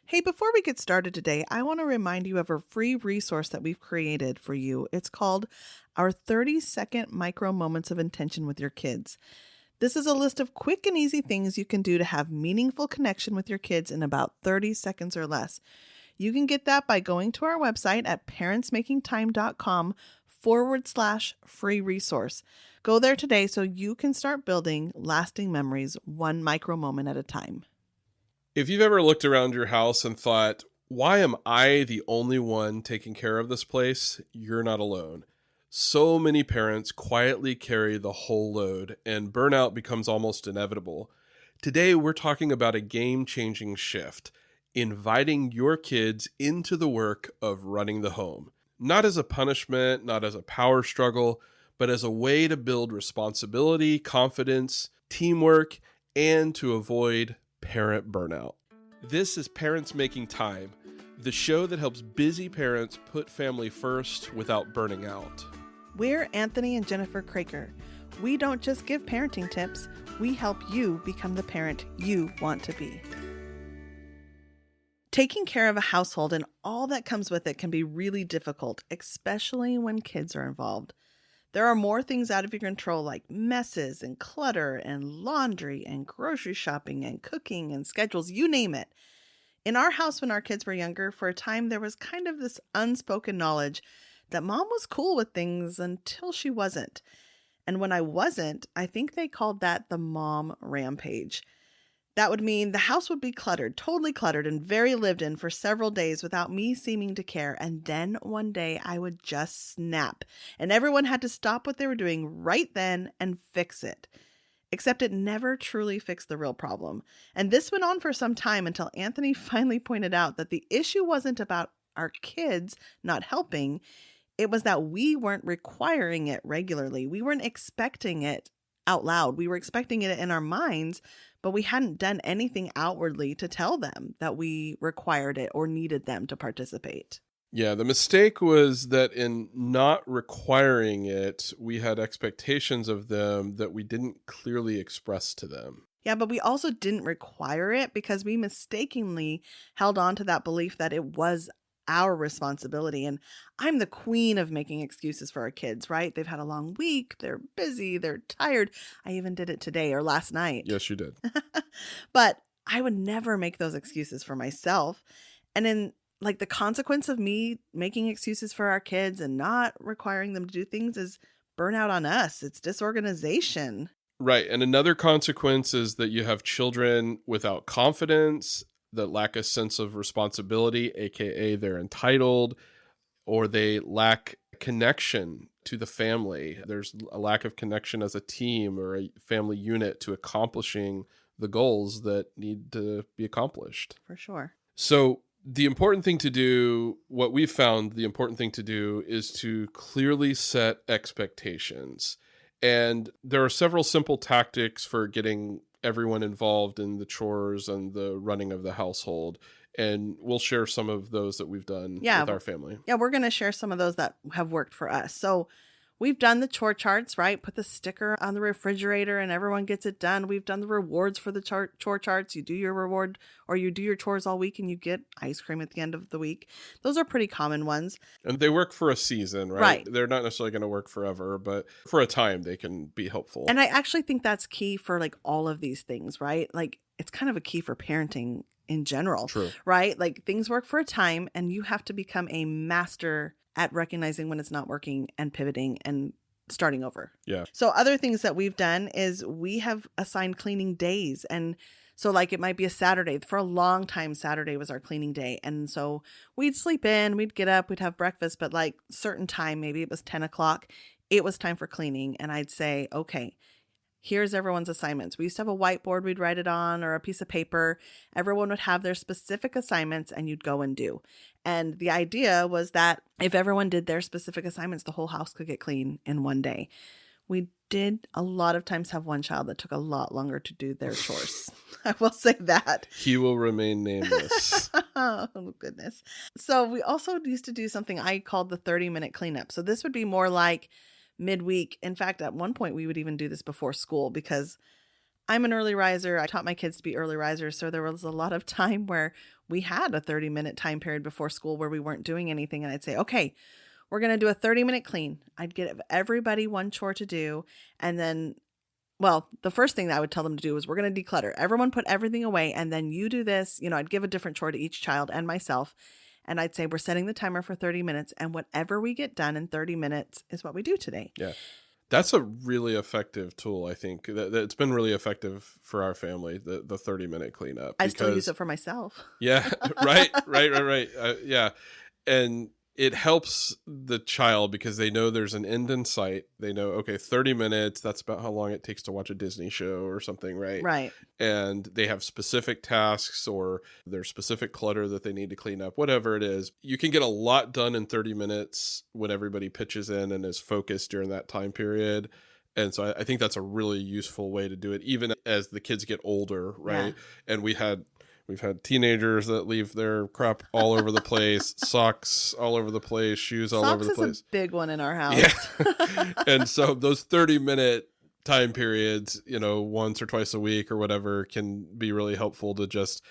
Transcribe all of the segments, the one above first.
Hey, before we get started today, I want to remind you of a free resource that we've created for you. It's called our 30-second micro moments of intention with your kids. This is a list of quick and easy things you can do to have meaningful connection with your kids in about 30 seconds or less. You can get that by going to our website at parentsmakingtime.com/free resource. Go there today so you can start building lasting memories one micro moment at a time. If you've ever looked around your house and thought, why am I the only one taking care of this place? You're not alone. So many parents quietly carry the whole load, and burnout becomes almost inevitable. Today, we're talking about a game-changing shift, inviting your kids into the work of running the home. Not as a punishment, not as a power struggle, but as a way to build responsibility, confidence, teamwork, and to avoid parent burnout. This is Parents Making Time, the show that helps busy parents put family first without burning out. We're Anthony and Jennifer Craker. We don't just give parenting tips, we help you become the parent you want to be. Taking care of a household and all that comes with it can be really difficult, especially when kids are involved. There are more things out of your control like messes and clutter and laundry and grocery shopping and cooking and schedules, you name it. In our house when our kids were younger, for a time there was kind of this unspoken knowledge that mom was cool with things until she wasn't. And when I wasn't, I think they called that the Mom Rampage. That would mean the house would be cluttered, totally cluttered and very lived in for several days without me seeming to care. And then one day I would just snap and everyone had to stop what they were doing right then and fix it. Except it never truly fixed the real problem. And this went on for some time until Anthony finally pointed out that the issue wasn't about our kids not helping. It was that we weren't requiring it regularly. We weren't expecting it out loud. We were expecting it in our minds, but we hadn't done anything outwardly to tell them that we required it or needed them to participate. Yeah, the mistake was that in not requiring it, we had expectations of them that we didn't clearly express to them. Yeah, but we also didn't require it because we mistakenly held on to that belief that it was our responsibility. And I'm the queen of making excuses for our kids, right? They've had a long week. They're busy. They're tired. I even did it today or last night. Yes, you did. But I would never make those excuses for myself. And in the consequence of me making excuses for our kids and not requiring them to do things is burnout on us. It's disorganization. Right. And another consequence is that you have children without confidence, that lack a sense of responsibility, aka they're entitled, or they lack connection to the family. There's a lack of connection as a team or a family unit to accomplishing the goals that need to be accomplished. For sure. So the important thing to do, what we've found the important thing to do is to clearly set expectations. And there are several simple tactics for getting everyone involved in the chores and the running of the household. And we'll share some of those that we've done with our family. Yeah, we're going to share some of those that have worked for us. So we've done the chore charts, right? Put the sticker on the refrigerator and everyone gets it done. We've done the rewards for the chore charts. You do your reward or you do your chores all week and you get ice cream at the end of the week. Those are pretty common ones. And they work for a season, right? Right. They're not necessarily going to work forever, but for a time they can be helpful. And I actually think that's key for all of these things, right? It's kind of a key for parenting in general. True. Right? Things work for a time and you have to become a master at recognizing when it's not working and pivoting and starting over. Yeah. So other things that we've done is we have assigned cleaning days. And so it might be a Saturday. For a long time, Saturday was our cleaning day. And so we'd sleep in, we'd get up, we'd have breakfast, but certain time, maybe it was 10 o'clock, it was time for cleaning. And I'd say, okay, here's everyone's assignments. We used to have a whiteboard we'd write it on or a piece of paper. Everyone would have their specific assignments and you'd go and do. And the idea was that if everyone did their specific assignments, the whole house could get clean in one day. We did a lot of times have one child that took a lot longer to do their chores. I will say that. He will remain nameless. Oh, goodness. So we also used to do something I called the 30-minute cleanup. So this would be more like midweek. In fact, at one point, we would even do this before school because I'm an early riser. I taught my kids to be early risers. So there was a lot of time where we had a 30-minute time period before school where we weren't doing anything. And I'd say, okay, we're going to do a 30-minute clean. I'd give everybody one chore to do. And then, well, the first thing that I would tell them to do was we're going to declutter. Everyone put everything away. And then you do this. I'd give a different chore to each child and myself. And I'd say, we're setting the timer for 30 minutes. And whatever we get done in 30 minutes is what we do today. Yeah. That's a really effective tool, I think. It's been really effective for our family, the 30-minute cleanup. I still use it for myself. Yeah, right. Yeah. And it helps the child because they know there's an end in sight. They know, okay, 30 minutes, that's about how long it takes to watch a Disney show or something, right? Right. And they have specific tasks or there's specific clutter that they need to clean up, whatever it is. You can get a lot done in 30 minutes when everybody pitches in and is focused during that time period. And so I think that's a really useful way to do it, even as the kids get older, right? Yeah. And we've had teenagers that leave their crap all over the place, socks all over the place, shoes all over the place. Socks is a big one in our house. Yeah. And so those 30-minute time periods, once or twice a week or whatever, can be really helpful to just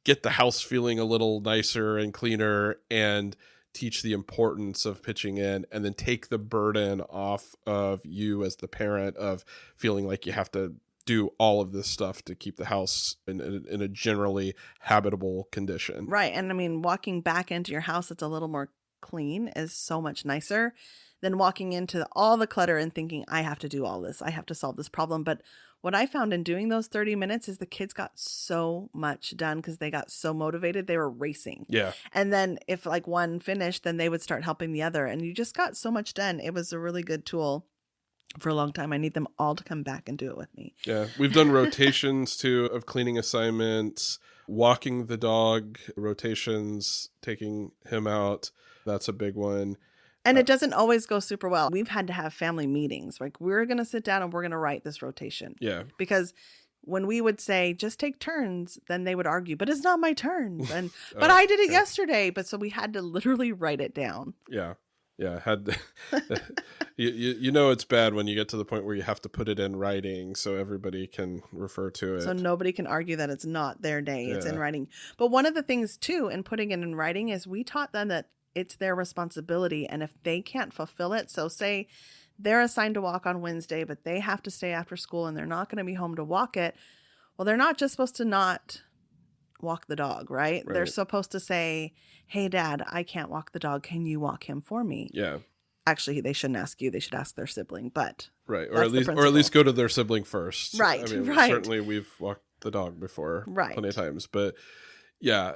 get the house feeling a little nicer and cleaner and teach the importance of pitching in, and then take the burden off of you as the parent of feeling like you have to do all of this stuff to keep the house in a generally habitable condition. Right. And I mean, walking back into your house that's a little more clean is so much nicer than walking into all the clutter and thinking, I have to do all this. I have to solve this problem. But what I found in doing those 30 minutes is the kids got so much done because they got so motivated. They were racing. Yeah. And then if like one finished, then they would start helping the other. And you just got so much done. It was a really good tool. For a long time. I need them all to come back and do it with me. Yeah. We've done rotations too of cleaning assignments, walking the dog, rotations, taking him out. That's a big one. And it doesn't always go super well. We've had to have family meetings. Like, we're going to sit down and we're going to write this rotation. Yeah. Because when we would say, just take turns, then they would argue, but it's not my turn. And but I did it yesterday. But so we had to literally write it down. Yeah. Yeah, it's bad when you get to the point where you have to put it in writing so everybody can refer to it. So nobody can argue that it's not their day. It's in writing. But one of the things too in putting it in writing is we taught them that it's their responsibility, and if they can't fulfill it, so say they're assigned to walk on Wednesday, but they have to stay after school and they're not going to be home to walk it. Well, they're not just supposed to not walk the dog, right? They're supposed to say, hey, Dad, I can't walk the dog. Can you walk him for me? Yeah. Actually, they shouldn't ask you. They should ask their sibling. But right, or at least go to their sibling first. Right. I mean, right. Certainly, we've walked the dog before, plenty of times. But yeah,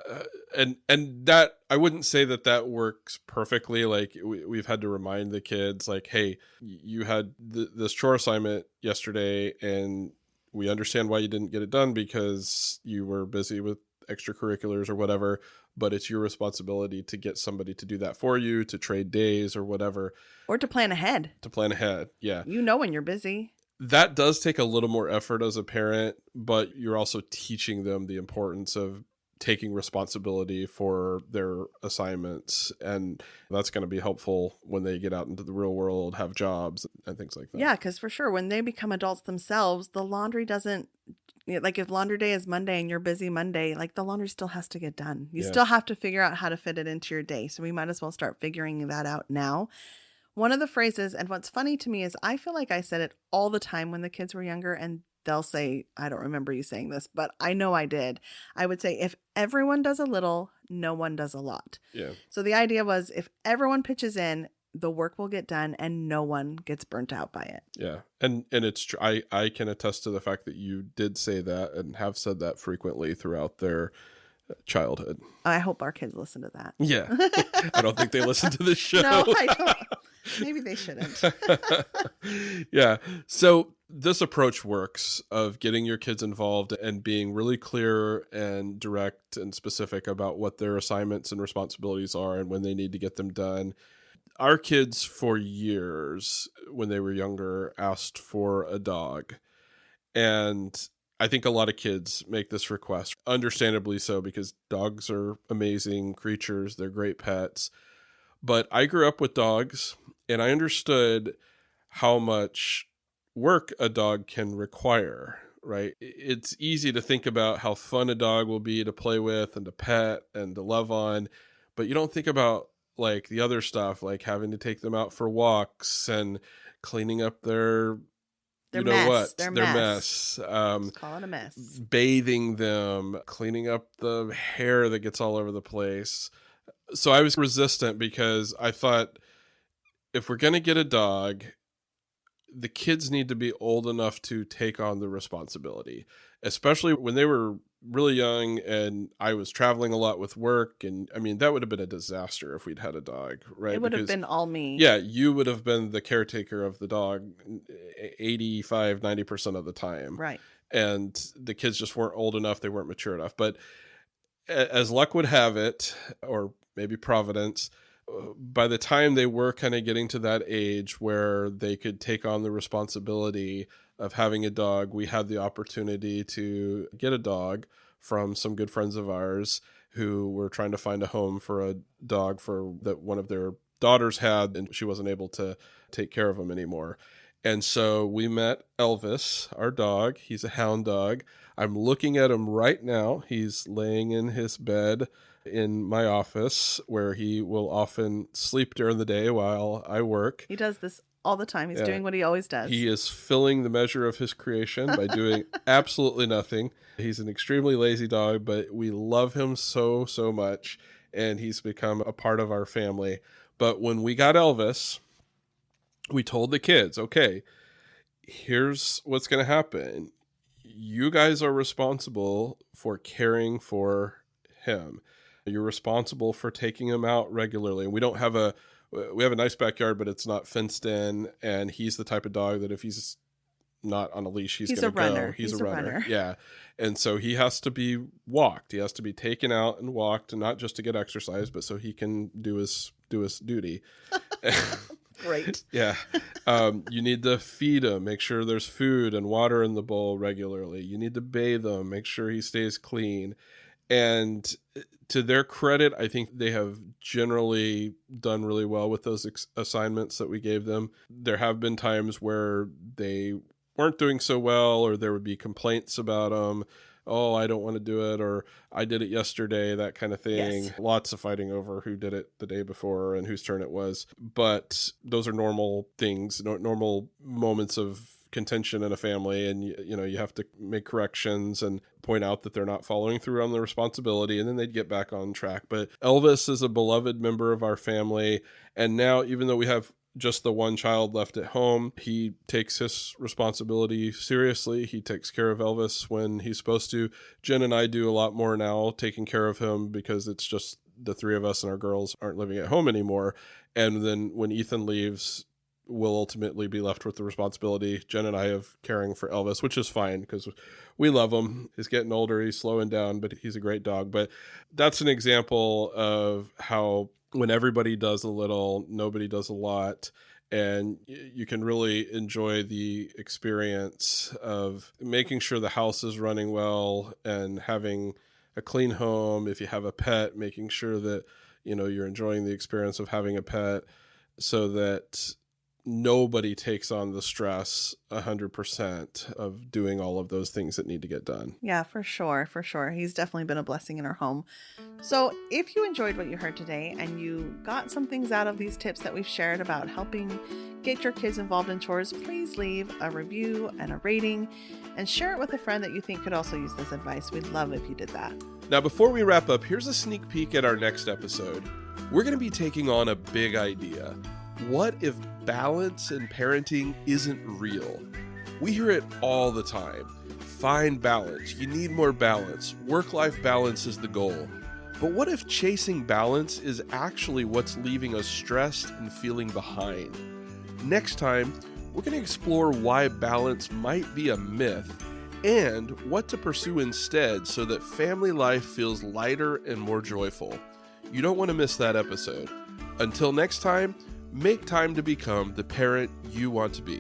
and that I wouldn't say that works perfectly. Like we've had to remind the kids, like, hey, you had this chore assignment yesterday, and we understand why you didn't get it done because you were busy with extracurriculars or whatever, but it's your responsibility to get somebody to do that for you, to trade days or whatever. Or to plan ahead. Yeah. When you're busy. That does take a little more effort as a parent, but you're also teaching them the importance of taking responsibility for their assignments, and that's going to be helpful when they get out into the real world, have jobs and things like that. Yeah, because for sure, when they become adults themselves, the laundry doesn't, like if laundry day is Monday and you're busy Monday, like the laundry still has to get done. You still have to figure out how to fit it into your day. So we might as well start figuring that out now. One of the phrases, and what's funny to me is I feel like I said it all the time when the kids were younger, and they'll say, I don't remember you saying this, but I know I did. I would say, if everyone does a little, no one does a lot. Yeah. So the idea was if everyone pitches in, the work will get done and no one gets burnt out by it. Yeah. And it's true. I can attest to the fact that you did say that and have said that frequently throughout their childhood. I hope our kids listen to that. Yeah. I don't think they listen to this show. No, I don't. Maybe they shouldn't. Yeah. So this approach works of getting your kids involved and being really clear and direct and specific about what their assignments and responsibilities are and when they need to get them done. Our kids for years, when they were younger, asked for a dog. And I think a lot of kids make this request, understandably so, because dogs are amazing creatures. They're great pets. But I grew up with dogs, and I understood how much work a dog can require right? It's easy to think about how fun a dog will be to play with and to pet and to love on, but you don't think about like the other stuff, like having to take them out for walks and cleaning up their, Their you know mess. what, Their their mess. mess, Just call it a mess. bathing them, cleaning up the hair that gets all over the place. So I was resistant because I thought if we're going to get a dog, the kids need to be old enough to take on the responsibility, especially when they were really young and I was traveling a lot with work. And I mean, that would have been a disaster if we'd had a dog, right? It would have been all me. Yeah, you would have been the caretaker of the dog 85-90% of the time. Right. And the kids just weren't old enough. They weren't mature enough. But as luck would have it, or maybe Providence, by the time they were kind of getting to that age where they could take on the responsibility of having a dog, we had the opportunity to get a dog from some good friends of ours who were trying to find a home for a dog for that one of their daughters had, and she wasn't able to take care of him anymore. And so we met Elvis, our dog. He's a hound dog. I'm looking at him right now. He's laying in his bed in my office where he will often sleep during the day while I work. He does this all the time. He's doing what he always does. He is filling the measure of his creation by doing absolutely nothing. He's an extremely lazy dog, but we love him so, so much, and he's become a part of our family. But when we got Elvis, we told the kids, okay, here's what's going to happen. You guys are responsible for caring for him. You're responsible for taking him out regularly. We have a nice backyard, but it's not fenced in. And he's the type of dog that if he's not on a leash, he's going to go. He's a runner. Yeah. And so he has to be walked. He has to be taken out and walked, and not just to get exercise, but so he can do his duty. Great. Yeah. You need to feed him, make sure there's food and water in the bowl regularly. You need to bathe him, make sure he stays clean. And to their credit, I think they have generally done really well with those assignments that we gave them. There have been times where they weren't doing so well, or there would be complaints about them. Oh, I don't want to do it, or I did it yesterday, that kind of thing. Yes. Lots of fighting over who did it the day before and whose turn it was. But those are normal things, normal moments of contention in a family, and you have to make corrections and point out that they're not following through on the responsibility, and then they'd get back on track. But Elvis is a beloved member of our family, and now, even though we have just the one child left at home, he takes his responsibility seriously. He takes care of Elvis when he's supposed to. Jen and I do a lot more now, taking care of him, because it's just the three of us and our girls aren't living at home anymore. And then when Ethan leaves, we'll ultimately be left with the responsibility, Jen and I, of caring for Elvis, which is fine because we love him. He's getting older, he's slowing down, but he's a great dog. But that's an example of how when everybody does a little, nobody does a lot. And you can really enjoy the experience of making sure the house is running well and having a clean home. If you have a pet, making sure that, you're enjoying the experience of having a pet, so that nobody takes on the stress 100% of doing all of those things that need to get done. Yeah, for sure. For sure. He's definitely been a blessing in our home. So if you enjoyed what you heard today and you got some things out of these tips that we've shared about helping get your kids involved in chores, please leave a review and a rating and share it with a friend that you think could also use this advice. We'd love if you did that. Now, before we wrap up, here's a sneak peek at our next episode. We're going to be taking on a big idea. What if balance in parenting isn't real? We hear it all the time. Find balance. You need more balance. Work-life balance is the goal. But what if chasing balance is actually what's leaving us stressed and feeling behind? Next time, we're going to explore why balance might be a myth and what to pursue instead so that family life feels lighter and more joyful. You don't want to miss that episode. Until next time, make time to become the parent you want to be.